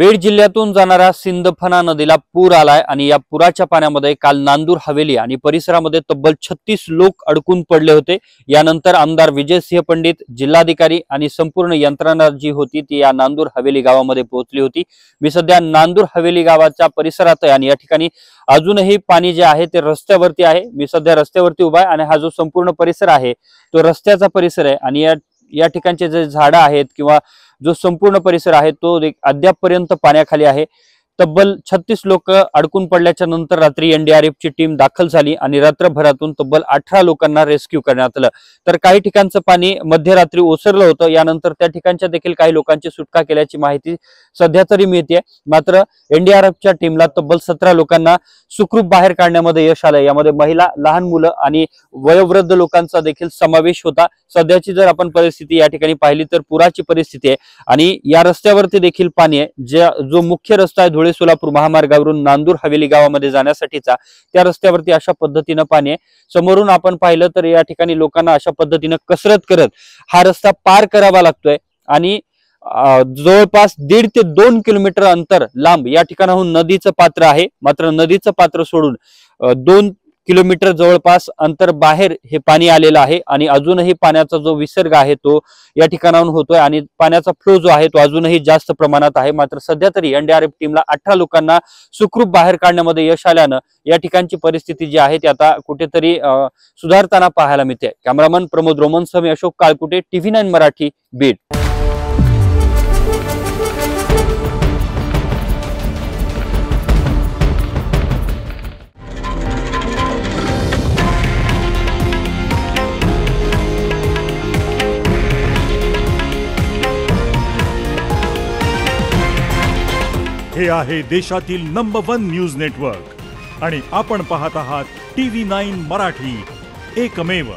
बीड जिल्ह्यातून जाणाऱ्या सिंदफणा नदीला पूर आलाय आणि या पुराच्या पाण्यामध्ये काल नांदूर हवेली आणि परिसरामध्ये तब्बल 36 लोक अडकून पडले होते। यानंतर आमदार विजयसिंह पंडित, जिल्हाधिकारी आणि संपूर्ण यंत्रणा जी होती ती या नांदूर हवेली गावामध्ये पोहोचली होती। मी सध्या नांदूर हवेली गावाच्या परिसरात आहे आणि या ठिकाणी अजूनही पाणी जे आहे ते रस्त्यावरती आहे। मी सध्या रस्त्यावरती उभा आहे आणि हा जो संपूर्ण परिसर आहे तो रस्त्याचा परिसर आहे आणि या ठिकाणचे जे झाडं आहेत किंवा जो संपूर्ण परिसर आहे तो अद्यापपर्यंत पाण्याखाली आहे। तब्बल 36 लोक अडकून पडल्याच्या नंतर रात्री एनडीआरएफ ची टीम दाखल झाली आणि रात्रभरातून तब्बल 18 लोकांना रेस्क्यू करण्यात आलं। तर काही ठिकाणचं पाणी मध्यरात्री ओसरलं होतं, यानंतर त्या ठिकाणच्या देखील काही लोकांची सुटका केल्याची माहिती सध्या तरी मिळते। मात्र एनडीआरएफच्या टीमला तब्बल 17 लोकांना सुखरूप बाहेर काढण्यामध्ये यश आलं। यामध्ये महिला, लहान मुलं आणि वयोवृद्ध लोकांचा देखील समावेश होता। सध्याची जर आपण परिस्थिती या ठिकाणी पाहिली तर पुराची परिस्थिती आहे आणि या रस्त्यावरती देखील पाणी आहे। जो मुख्य रस्ता आहे धुळे सोलापूर महामार्गावरून नांदूर हवेली गावामध्ये जाण्यासाठीचा, त्या रस्त्यावरती अशा पद्धतीने पाणी आहे। समोरून आपण पाहिलं तर या ठिकाणी लोकांना अशा पद्धतीने कसरत करत हा रस्ता पार करावा लागतोय आणि जवळपास 1.5 ते 2 किलोमीटर अंतर लांब या ठिकाणाहून नदीचं पात्र आहे। मात्र नदीचं पात्र सोडून 2 किलोमीटर जवळपास अंतर बाहेर हे पाणी आलेलं आहे आणि अजूनही पाण्याचा जो विसर्ग आहे तो या ठिकाणाहून होतोय आणि पाण्याचा फ्लो जो आहे तो अजूनही जास्त प्रमाणात आहे। मात्र सध्या तरी एनडीआरएफ टीमला 18 लोकांना सुखरूप बाहेर काढण्यामध्ये यश आल्यानं या ठिकाणची परिस्थिती जी आहे ती आता कुठेतरी सुधारताना पाहायला मिळते। कॅमेरामन प्रमोद रोमनसह मी अशोक काळकुटे, TV9 मराठी, बीड। हे आहे देशातील नंबर 1 न्यूज नेटवर्क आणि आपण पाहत आहात TV9 मराठी, एकमेव।